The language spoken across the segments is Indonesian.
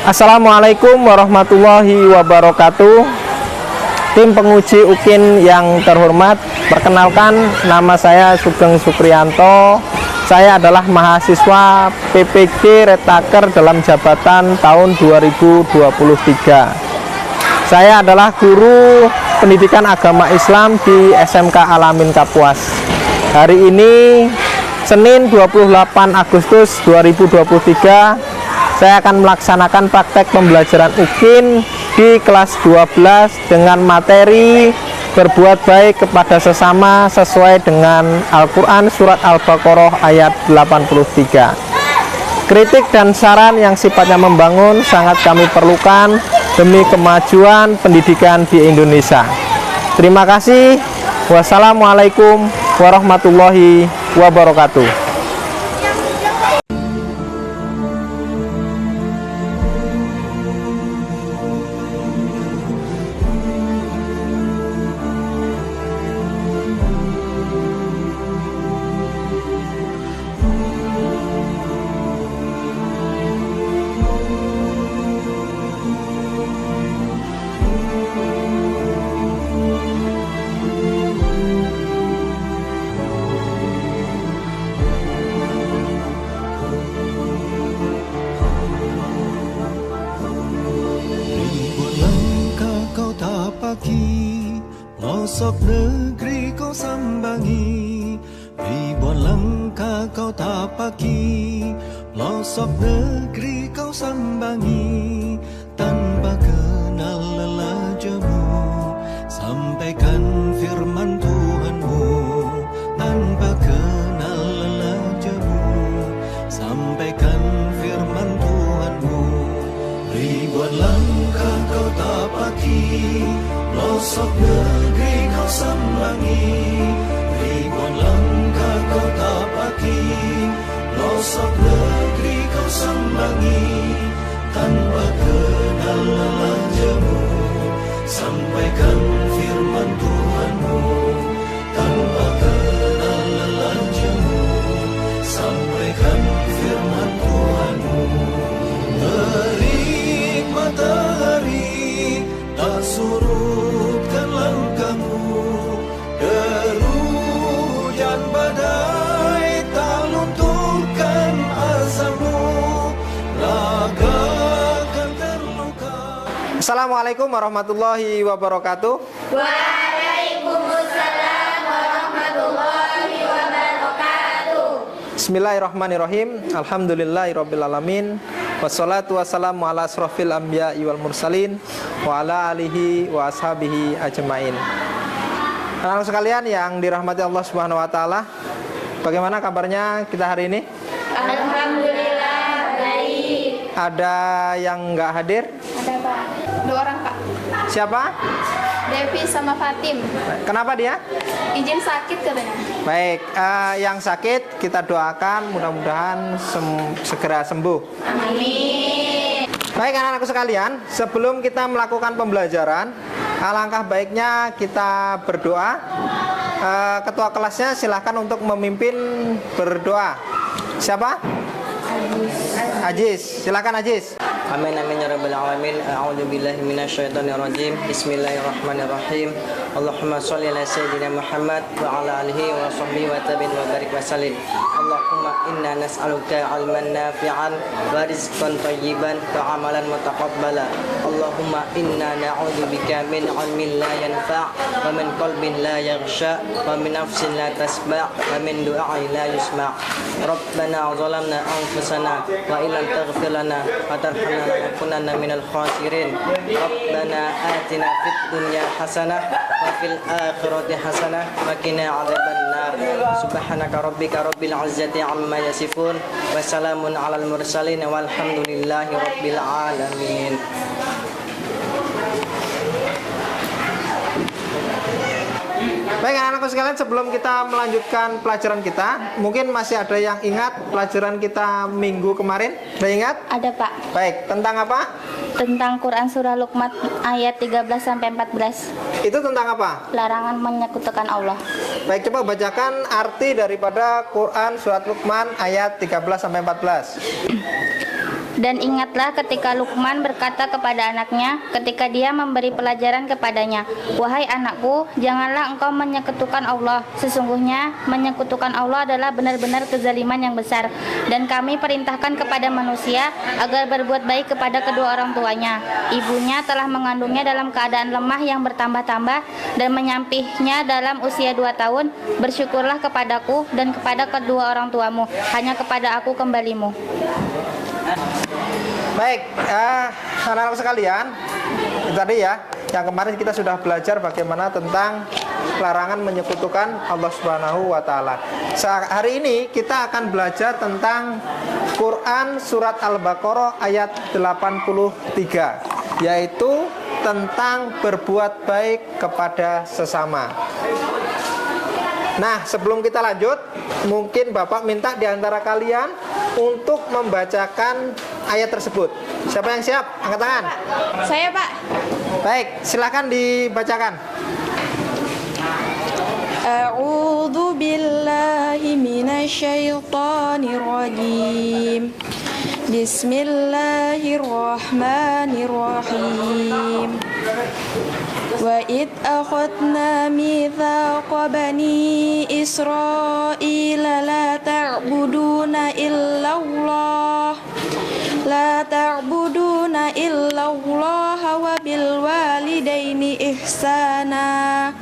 Assalamualaikum warahmatullahi wabarakatuh. Tim penguji UKIN yang terhormat, perkenalkan nama saya Sugeng Sukriyanto. Saya adalah mahasiswa PPG Retaker dalam jabatan tahun 2023. Saya adalah guru pendidikan agama Islam di SMK Al-Amin Kapuas. Hari ini Senin 28 Agustus 2023, saya akan melaksanakan praktek pembelajaran UKIN di kelas 12 dengan materi berbuat baik kepada sesama sesuai dengan Al-Quran Surat Al-Baqarah ayat 83. Kritik dan saran yang sifatnya membangun sangat kami perlukan demi kemajuan pendidikan di Indonesia. Terima kasih. Wassalamualaikum warahmatullahi wabarakatuh. Pelosok negeri kau sambangi, ribuan langkah kau tapaki. Pelosok negeri kau sambangi, tanpa kenal lelah jemu. Sampaikan firman Tuhanmu, tanpa kenal lelah jemu. Sampaikan firman Tuhanmu. Ribuan langkah kau tapaki, pelosok negeri kau sambangi, ribuan langkah kau tapaki, pelosok negeri kau sambangi, tanpa kenal lelah jemu. Sampaikan firman Tuhanmu, tanpa kenal lelah jemu. Sampaikan firman Tuhanmu. Terik matahari tak surutkan langkahmu, deru-hujan badai tak lunturkan azammu, ragakan terluka. Assalamualaikum warahmatullahi wabarakatuh. Waalaikumsalam warahmatullahi wabarakatuh. Bismillahirrahmanirrahim. Alhamdulillahirrabbilalamin. Wassalatu wassalamu ala asrofil anbiya'i wal mursalin wa ala alihi wa ashabihi ajmain. Anak-anak sekalian yang dirahmati Allah Subhanahu wa taala, bagaimana kabarnya kita hari ini? Alhamdulillah baik. Ada yang nggak hadir? Ada Pak, 2 orang Pak. Siapa? Devi sama Fatim. Kenapa dia? Izin sakit katanya. Baik, yang sakit kita doakan mudah-mudahan segera sembuh. Amin. Baik anak-anakku sekalian, sebelum kita melakukan pembelajaran, alangkah baiknya kita berdoa. Ketua kelasnya silahkan untuk memimpin berdoa. Siapa? Aziz, silakan Aziz. Amin amin ya rabbal alamin. A'udzu billahi minasyaitonir rajim. Bismillahirrahmanirrahim. Allahumma shalli ala sayyidina Muhammad wa ala alihi wa sahbihi wa tabi'in wa barik wa sallim. Allahumma inna nas'aluka 'ilman nafi'an wa rizqan thayyiban wa 'amalan mutaqabbala. Allahumma inna na'udzubika min 'ilmin la yanfa' wa min qalbin la yaghsha wa min nafsin la tasba' wa min du'ain la yusma'. Rabbana zalamna anfusana wa illam taghfir lana wa tarhamna lanakunanna minal khasirin. Rabbana atina fid dunya hasanah wa fil akhirati hasanah wa qina adzabannar. Subhanaka rabbika rabbil izzati amma yasifun wa salamun alal mursalin walhamdulillahi rabbil alamin. Baik anak-anakku sekalian, sebelum kita melanjutkan pelajaran kita, mungkin masih ada yang ingat pelajaran kita minggu kemarin? Ada ingat? Ada Pak. Baik, tentang apa? Tentang Quran surah Luqman ayat 13 sampai 14. Itu tentang apa? Larangan menyekutukan Allah. Baik, coba bacakan arti daripada Quran surat Luqman ayat 13 sampai 14. Dan ingatlah ketika Luqman berkata kepada anaknya ketika dia memberi pelajaran kepadanya, "Wahai anakku, janganlah engkau menyekutukan Allah. Sesungguhnya menyekutukan Allah adalah benar-benar kezaliman yang besar. Dan kami perintahkan kepada manusia agar berbuat baik kepada kedua orang tuanya. Ibunya telah mengandungnya dalam keadaan lemah yang bertambah-tambah dan menyampihnya dalam usia 2 tahun. Bersyukurlah kepadaku dan kepada kedua orang tuamu. Hanya kepada aku kembalimu." Baik, anak-anak sekalian, itu tadi ya, yang kemarin kita sudah belajar bagaimana tentang larangan menyekutukan Allah Subhanahu wa Ta'ala. Hari ini kita akan belajar tentang Quran Surat Al-Baqarah ayat 83, yaitu tentang berbuat baik kepada sesama. Nah, sebelum kita lanjut, mungkin Bapak minta di antara kalian untuk membacakan ayat tersebut. Siapa yang siap? Angkat tangan. Saya, Pak. Baik, silakan dibacakan. A'udzu billahi minasyaitonir rajim. Bismillahirrahmanirrahim. Wa id akhadna mitsaqa bani Israila la ta'buduna illallah wa bil walidaini ihsana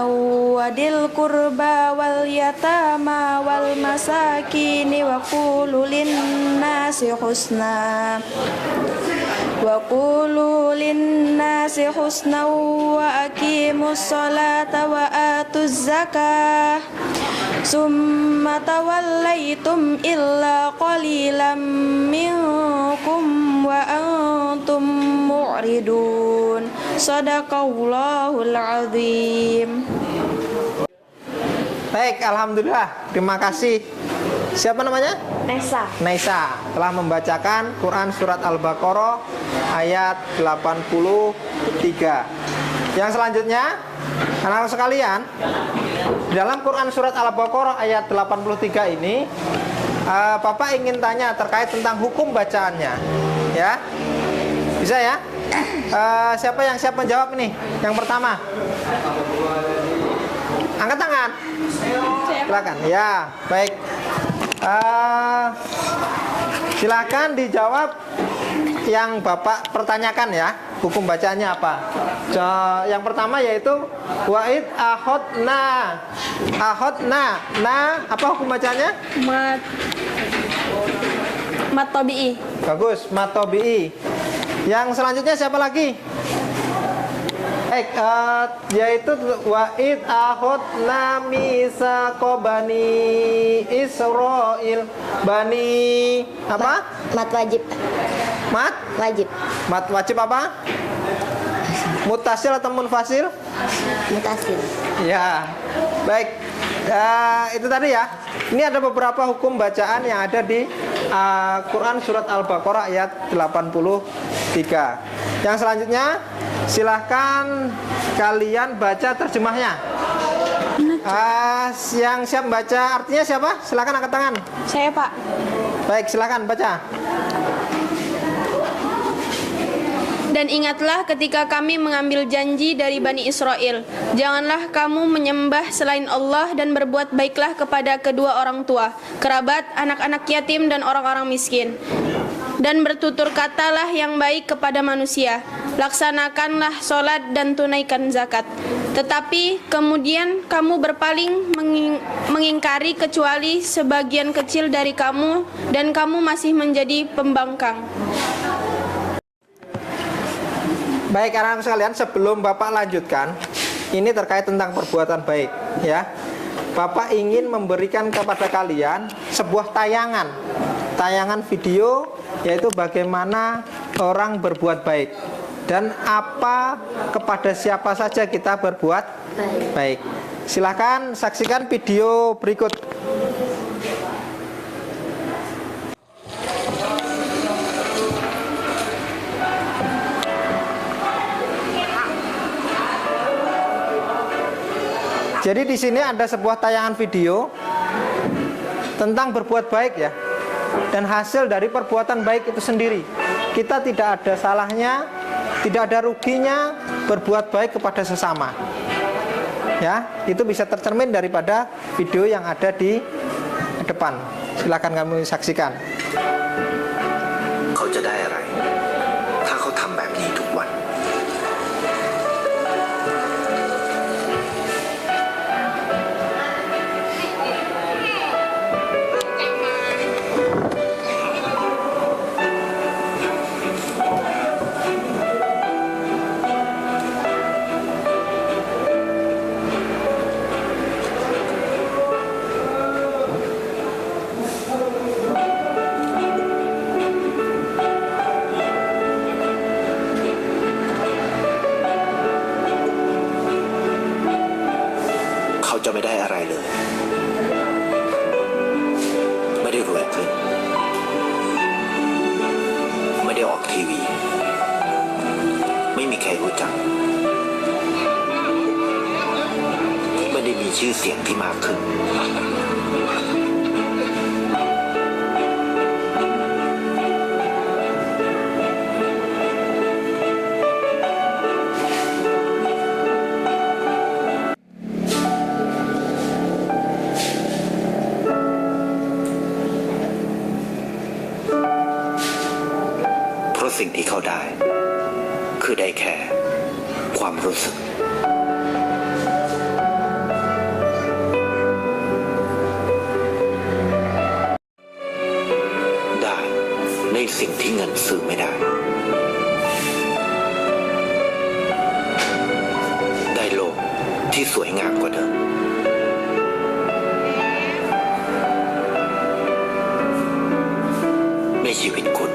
wa dil qurba wal yatama wal masakini wa qulu lin-nasi husna wa aqimus salata wa atuz zakah summa tawallaitum illa qalilan minkum wa antum mu'ridun. Shadaqallahul azim. Baik, alhamdulillah. Terima kasih. Siapa namanya? Naisa telah membacakan Quran Surat Al-Baqarah ayat 83. Yang selanjutnya, anak-anak sekalian, dalam Quran Surat Al-Baqarah ayat 83 ini, Bapak ingin tanya terkait tentang hukum bacaannya. Ya, bisa ya? Siapa yang siap menjawab ini? Yang pertama, angkat tangan. Silakan. Ya, baik. Silakan dijawab yang Bapak pertanyakan ya. Hukum bacaannya apa? Yang pertama yaitu wa'id ahodna. Apa hukum bacanya? Mat tabi'i. Bagus, mat tabi'i. Yang selanjutnya siapa lagi? Yaitu wa'id ahodna misaqa bani Israil. Bani apa? Mat wajib. Mat wajib apa? Mutasil atau munfasil? Mutasil. Ya, baik. Itu tadi ya. Ini ada beberapa hukum bacaan yang ada di Quran Surat Al-Baqarah ayat 83. Yang selanjutnya, silahkan kalian baca terjemahnya. Yang siap baca artinya siapa? Silahkan angkat tangan. Saya, Pak. Baik, silahkan baca. Dan ingatlah ketika kami mengambil janji dari Bani Israel, janganlah kamu menyembah selain Allah dan berbuat baiklah kepada kedua orang tua, kerabat, anak-anak yatim dan orang-orang miskin. Dan bertutur katalah yang baik kepada manusia, laksanakanlah sholat dan tunaikan zakat. Tetapi kemudian kamu berpaling mengingkari kecuali sebagian kecil dari kamu, dan kamu masih menjadi pembangkang. Baik, anak-anak sekalian, sebelum Bapak lanjutkan, ini terkait tentang perbuatan baik, ya. Bapak ingin memberikan kepada kalian sebuah tayangan video, yaitu bagaimana orang berbuat baik dan apa kepada siapa saja kita berbuat baik. Silahkan saksikan video berikut. Jadi di sini ada sebuah tayangan video tentang berbuat baik ya. dan hasil dari perbuatan baik itu sendiri. Kita tidak ada salahnya, tidak ada ruginya berbuat baik kepada sesama. Ya, itu bisa tercermin daripada video yang ada di depan. Silakan kami saksikan. เขาจะได้อะไร ถ้าเขาทำแบบนี้ทุกวัน เขาจะไม่ได้อะไรเลย ไม่ได้รวยขึ้น ไม่ได้ออกทีวี ไม่มีใครรู้จัก ไม่ได้มีชื่อเสียงที่มากขึ้น เพราะสิ่งที่เขาได้ คือได้แค่ความรู้สึก ได้ในสิ่งที่เงินซื้อไม่ได้ ได้โลกที่สวยงามกว่าเดิม ในชีวิตคุณ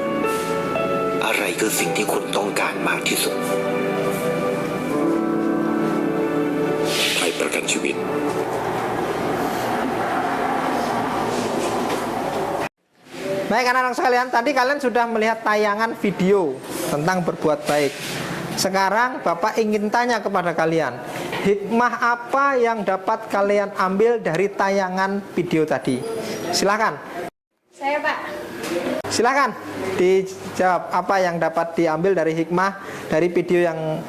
อะไรคือสิ่งที่คุณต้องการมากที่สุด ไปประกันชีวิต Baik anak-anak sekalian, tadi kalian sudah melihat tayangan video tentang berbuat baik. Sekarang Bapak ingin tanya kepada kalian, hikmah apa yang dapat kalian ambil dari tayangan video tadi? Silakan. Saya, Pak. Silakan dijawab apa yang dapat diambil dari hikmah dari video yang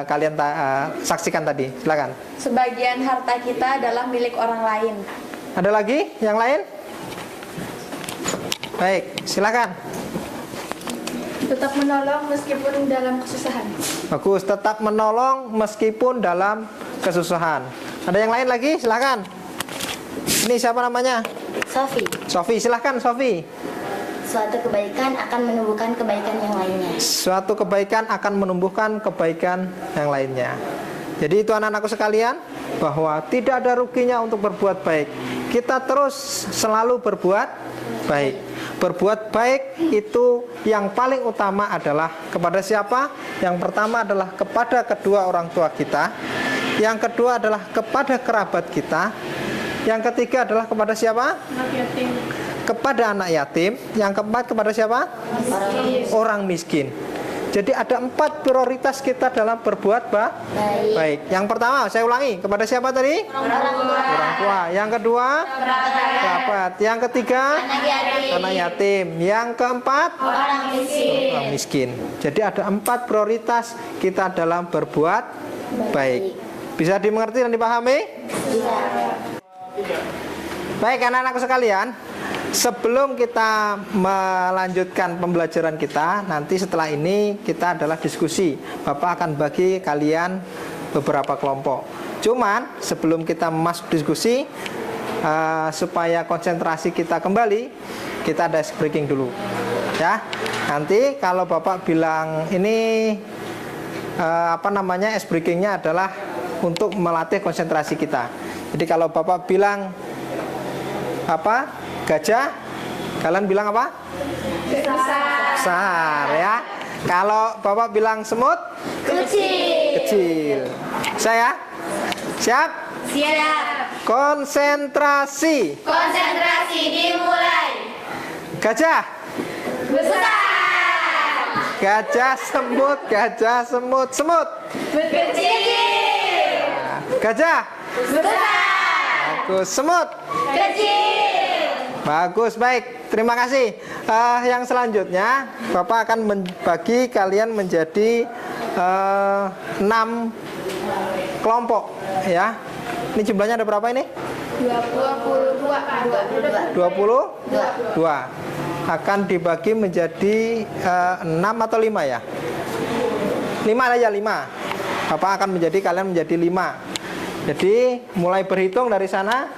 kalian saksikan tadi. Silakan. Sebagian harta kita adalah milik orang lain. Ada lagi yang lain? Baik, silakan. Tetap menolong meskipun dalam kesusahan. Bagus, tetap menolong meskipun dalam kesusahan. Ada yang lain lagi? Silakan. Ini siapa namanya? Sofi. Sofi, silakan Sofi. Suatu kebaikan akan menumbuhkan kebaikan yang lainnya. Suatu kebaikan akan menumbuhkan kebaikan yang lainnya. Jadi itu anak-anakku sekalian, bahwa tidak ada ruginya untuk berbuat baik. Kita terus selalu berbuat baik. Berbuat baik itu yang paling utama adalah kepada siapa? Yang pertama adalah kepada kedua orang tua kita. Yang kedua adalah kepada kerabat kita. Yang ketiga adalah kepada siapa? Anak yatim. Kepada anak yatim. Yang keempat kepada siapa? Orang miskin. Jadi ada 4 prioritas kita dalam berbuat baik. Yang pertama, saya ulangi, kepada siapa tadi? Orang tua. Yang kedua, kerabat. Yang ketiga, anak yatim. Yang keempat, orang miskin. Jadi ada 4 prioritas kita dalam berbuat baik. Bisa dimengerti dan dipahami? Baik anak-anakku sekalian, sebelum kita melanjutkan pembelajaran kita, nanti setelah ini kita adalah diskusi. Bapak akan bagi kalian beberapa kelompok. Cuman sebelum kita masuk diskusi, supaya konsentrasi kita kembali, kita ada ice breaking dulu. Ya, nanti kalau Bapak bilang ini ice breakingnya adalah untuk melatih konsentrasi kita. Jadi kalau Bapak bilang gajah, kalian bilang apa? Besar ya. Kalau Bapak bilang semut, kecil. Saya siap? Siap. Konsentrasi. Konsentrasi dimulai. Gajah. Besar. Gajah, semut, semut. Kecil. Gajah. Besar. Bagus, semut. Kecil. Bagus, baik. Terima kasih. Yang selanjutnya, Bapak akan membagi kalian menjadi 6 kelompok, ya. Ini jumlahnya ada berapa ini? 22. Akan dibagi menjadi 6 atau 5 ya? 5 aja, 5. Bapak akan kalian menjadi 5. Jadi mulai berhitung dari sana.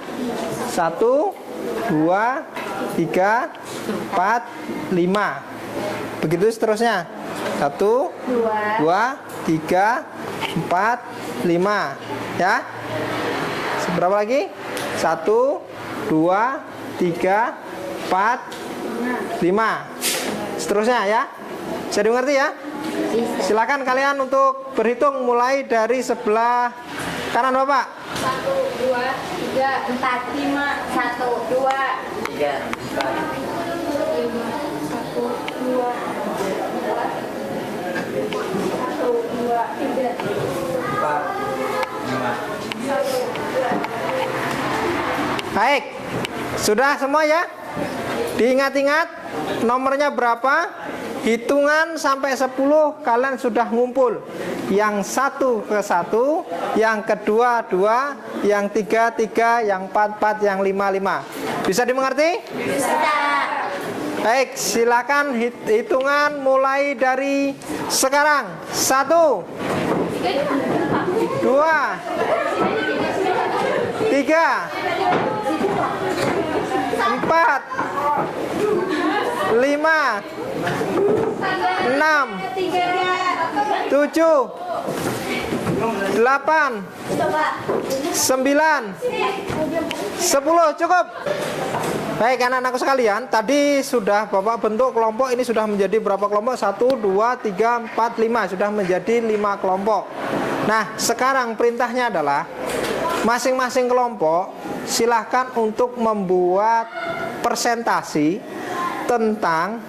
1, 2, 3, 4, 5. Begitu seterusnya. 1, 2, 3, 4, 5. Ya. Berapa lagi? 1, 2, 3, 4, 5. Seterusnya ya. Bisa dimengerti ya? Silakan kalian untuk berhitung mulai dari sebelah kanan Bapak. 1, 2, 3, 4, 5. 1, 2, 3, 4, 5. Baik. Sudah semua ya? Diingat-ingat nomornya berapa? Hitungan sampai 10 kalian sudah ngumpul. Yang 1 ke 1, yang kedua 2, yang 3 3, yang 4 4, yang 5 5. Bisa dimengerti? Bisa. Baik, silakan hitungan mulai dari sekarang. 1, 2, 3, 4, 5, 6, 7, 8, 9, 10. Cukup. Baik anak-anakku sekalian, tadi sudah Bapak bentuk kelompok. Ini sudah menjadi berapa kelompok? 1, 2, 3, 4, 5. Sudah menjadi 5 kelompok. Nah, sekarang perintahnya adalah masing-masing kelompok silahkan untuk membuat presentasi tentang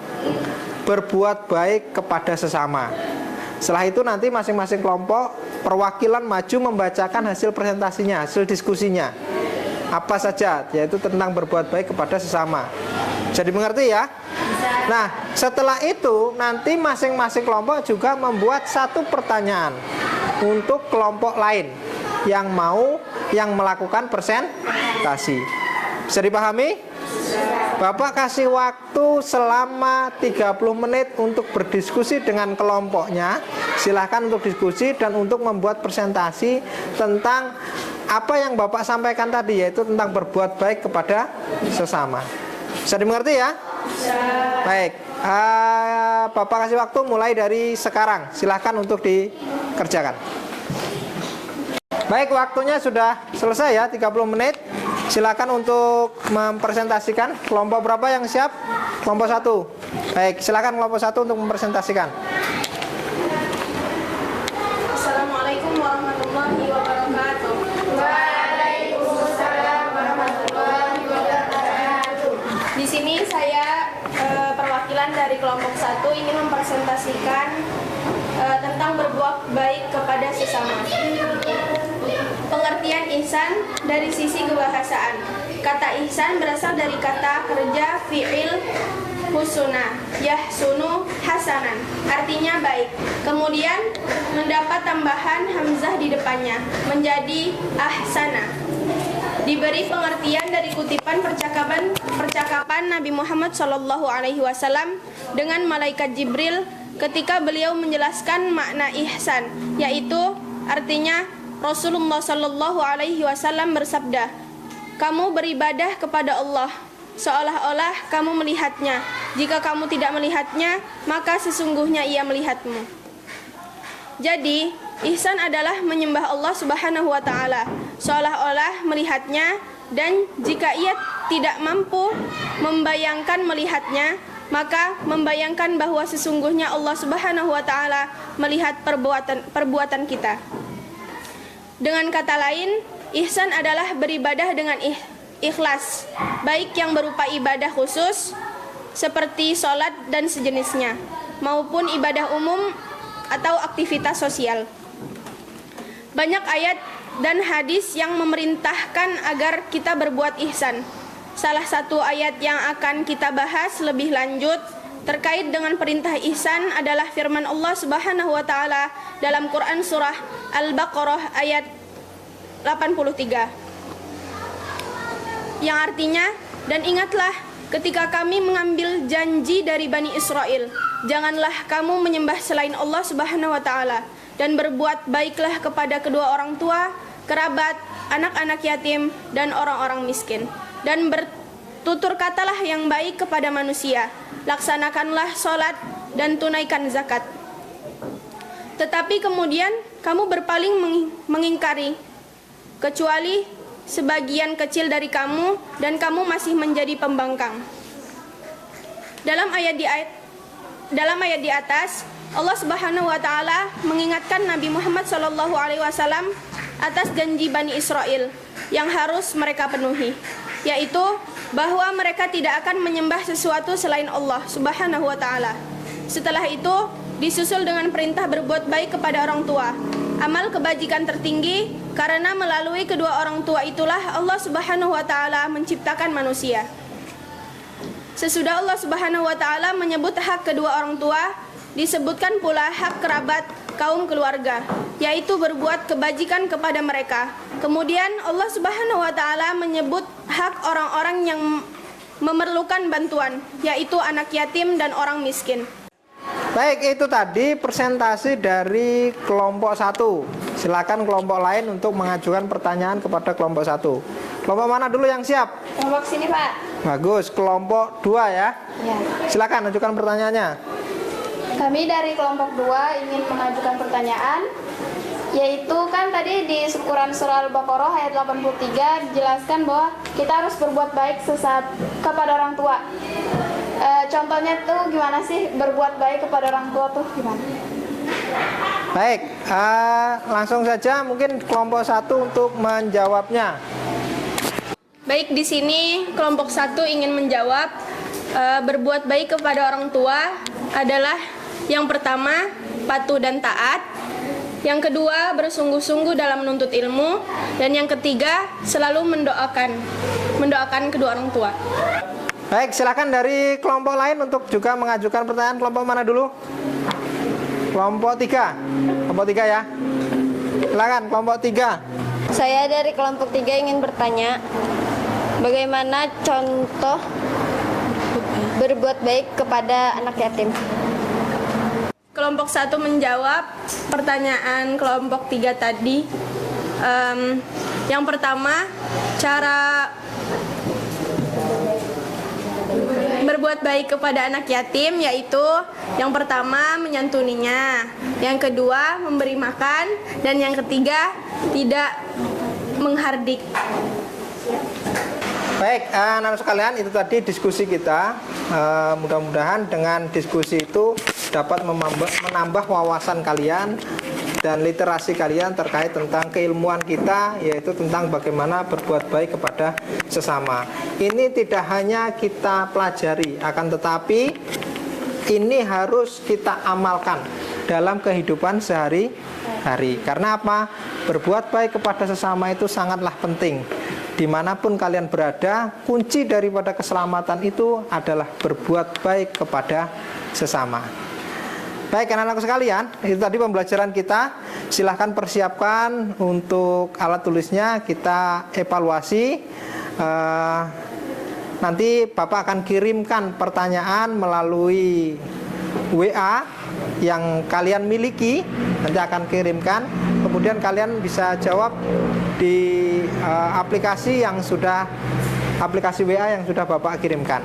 berbuat baik kepada sesama. Setelah itu nanti masing-masing kelompok perwakilan maju membacakan hasil presentasinya, hasil diskusinya. Apa saja, yaitu tentang berbuat baik kepada sesama. Jadi mengerti ya? Nah, setelah itu nanti masing-masing kelompok juga membuat satu pertanyaan untuk kelompok lain yang melakukan presentasi. Bisa dipahami? Bapak kasih waktu selama 30 menit untuk berdiskusi dengan kelompoknya. Silahkan untuk diskusi dan untuk membuat presentasi tentang apa yang Bapak sampaikan tadi, yaitu tentang berbuat baik kepada sesama. Bisa dimengerti ya? Baik, Bapak kasih waktu mulai dari sekarang. Silahkan untuk dikerjakan. Baik, waktunya sudah selesai ya, 30 menit. Silakan untuk mempresentasikan. Kelompok berapa yang siap? Kelompok 1. Baik, silakan kelompok 1 untuk mempresentasikan. Assalamualaikum warahmatullahi wabarakatuh. Waalaikumsalam warahmatullahi wabarakatuh. Di sini saya perwakilan dari kelompok 1 ingin mempresentasikan tentang berbuat baik kepada sesama. Pengertian ihsan dari sisi kebahasaan. Kata ihsan berasal dari kata kerja fi'il husuna, yahsunu hasanan, artinya baik. Kemudian mendapat tambahan hamzah di depannya menjadi ahsana. Diberi pengertian dari kutipan percakapan Nabi Muhammad SAW dengan malaikat Jibril ketika beliau menjelaskan makna ihsan, yaitu artinya Rasulullah SAW bersabda, "Kamu beribadah kepada Allah seolah-olah kamu melihatnya. Jika kamu tidak melihatnya, maka sesungguhnya Ia melihatmu." Jadi, ihsan adalah menyembah Allah Subhanahu wa taala seolah-olah melihatnya, dan jika Ia tidak mampu membayangkan melihatnya, maka membayangkan bahwa sesungguhnya Allah Subhanahu wa taala melihat perbuatan kita. Dengan kata lain, ihsan adalah beribadah dengan ikhlas, baik yang berupa ibadah khusus seperti sholat dan sejenisnya, maupun ibadah umum atau aktivitas sosial. Banyak ayat dan hadis yang memerintahkan agar kita berbuat ihsan. salah satu ayat yang akan kita bahas lebih lanjut terkait dengan perintah ihsan adalah firman Allah Subhanahu wa taala dalam Quran surah Al-Baqarah ayat 83. Yang artinya, dan ingatlah ketika kami mengambil janji dari Bani Israel, janganlah kamu menyembah selain Allah Subhanahu wa taala dan berbuat baiklah kepada kedua orang tua, kerabat, anak-anak yatim dan orang-orang miskin. Dan bertutur katalah yang baik kepada manusia, laksanakanlah sholat dan tunaikan zakat. Tetapi kemudian kamu berpaling mengingkari, kecuali sebagian kecil dari kamu, dan kamu masih menjadi pembangkang. Dalam ayat di atas, Allah Subhanahu wa taala mengingatkan Nabi Muhammad SAW atas janji Bani Israel yang harus mereka penuhi, yaitu bahwa mereka tidak akan menyembah sesuatu selain Allah Subhanahu wa taala. Setelah itu disusul dengan perintah berbuat baik kepada orang tua, amal kebajikan tertinggi, karena melalui kedua orang tua itulah Allah Subhanahu wa taala menciptakan manusia. Sesudah Allah Subhanahu wa taala menyebut hak kedua orang tua, disebutkan pula hak kerabat kaum keluarga, yaitu berbuat kebajikan kepada mereka. Kemudian Allah Subhanahu wa taala menyebut hak orang-orang yang memerlukan bantuan, yaitu anak yatim dan orang miskin. Baik, itu tadi presentasi dari kelompok 1. Silakan kelompok lain untuk mengajukan pertanyaan kepada kelompok 1. Kelompok mana dulu yang siap? Kelompok sini, Pak. Bagus, kelompok 2 ya. Ya. Silakan ajukan pertanyaannya. Kami dari kelompok 2 ingin mengajukan pertanyaan, yaitu kan tadi di Quran surah Al-Baqarah ayat 83 dijelaskan bahwa kita harus berbuat baik sesaat kepada orang tua. Contohnya tuh gimana sih berbuat baik kepada orang tua tuh gimana? Baik, langsung saja mungkin kelompok 1 untuk menjawabnya. Baik, di sini kelompok 1 ingin menjawab, berbuat baik kepada orang tua adalah yang pertama patuh dan taat, yang kedua bersungguh-sungguh dalam menuntut ilmu, dan yang ketiga selalu mendoakan kedua orang tua. Baik, silakan dari kelompok lain untuk juga mengajukan pertanyaan. Kelompok mana dulu? Kelompok 3. Kelompok 3 ya. Silakan kelompok 3. Saya dari kelompok 3 ingin bertanya, bagaimana contoh berbuat baik kepada anak yatim? Kelompok 1 menjawab pertanyaan kelompok 3 tadi. Yang pertama, cara berbuat baik kepada anak yatim yaitu yang pertama menyantuninya, yang kedua memberi makan, dan yang ketiga tidak menghardik. Baik, anak sekalian, itu tadi diskusi kita. Mudah-mudahan dengan diskusi itu dapat menambah wawasan kalian dan literasi kalian terkait tentang keilmuan kita, yaitu tentang bagaimana berbuat baik kepada sesama. Ini tidak hanya kita pelajari, akan tetapi ini harus kita amalkan dalam kehidupan sehari-hari. Karena apa? Berbuat baik kepada sesama itu sangatlah penting. Dimanapun kalian berada, kunci daripada keselamatan itu adalah berbuat baik kepada sesama. Baik, anak-anak sekalian, itu tadi pembelajaran kita. Silahkan persiapkan untuk alat tulisnya, kita evaluasi. Nanti Bapak akan kirimkan pertanyaan melalui WA yang kalian miliki, nanti akan kirimkan. Kemudian kalian bisa jawab di aplikasi WA yang sudah Bapak kirimkan.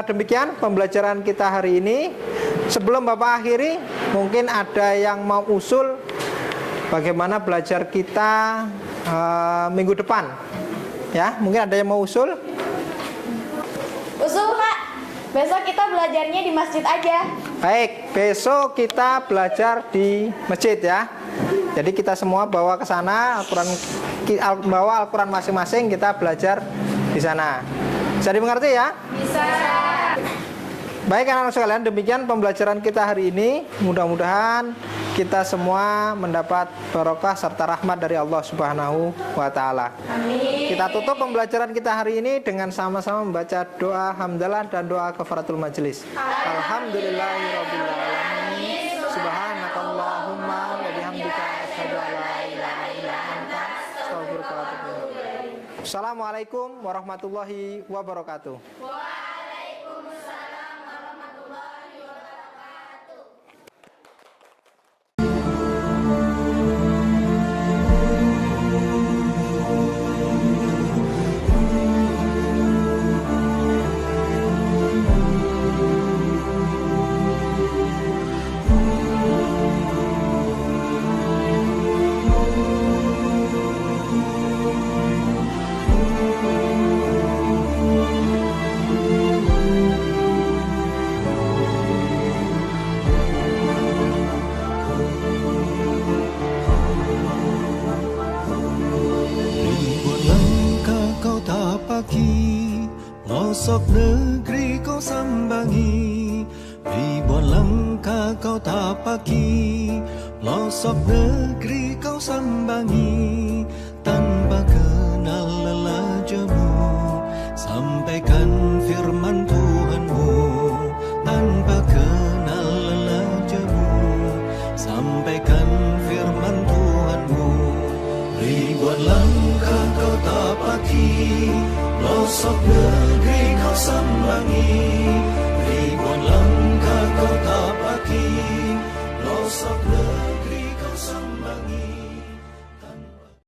demikian pembelajaran kita hari ini. Sebelum Bapak akhiri, mungkin ada yang mau usul bagaimana belajar kita minggu depan. Ya, mungkin ada yang mau usul. Usul Kak, besok kita belajarnya di masjid aja. Baik, besok kita belajar di masjid ya. Jadi kita semua bawa ke sana bawa Al-Quran masing-masing, kita belajar di sana. Bisa dimengerti ya? Bisa. Baik anak-anak sekalian, demikian pembelajaran kita hari ini. Mudah-mudahan kita semua mendapat barokah serta rahmat dari Allah Subhanahu wa taala. Amin. Kita tutup pembelajaran kita hari ini dengan sama-sama membaca doa hamdalah dan doa kafaratul majelis. Alhamdulillahirabbil alamin. Subhanakallahumma wa bihamdika asyhadu an la ilaha illa anta astaghfiruka wa atubu ilaik. Assalamualaikum warahmatullahi wabarakatuh. Pelosok negeri kau sambangi, ribuan langkah kau tapaki. Pelosok negeri kau sambangi, tanpa kenal lelah jemu. Sampaikan firman Tuhanmu, tanpa kenal lelah jemu. Sampaikan firman Tuhanmu. Ribuan langkah kau tapaki, pelosok negeri kau sambangi. Ribuan langkah kau tapaki, pelosok negeri kau sambangi.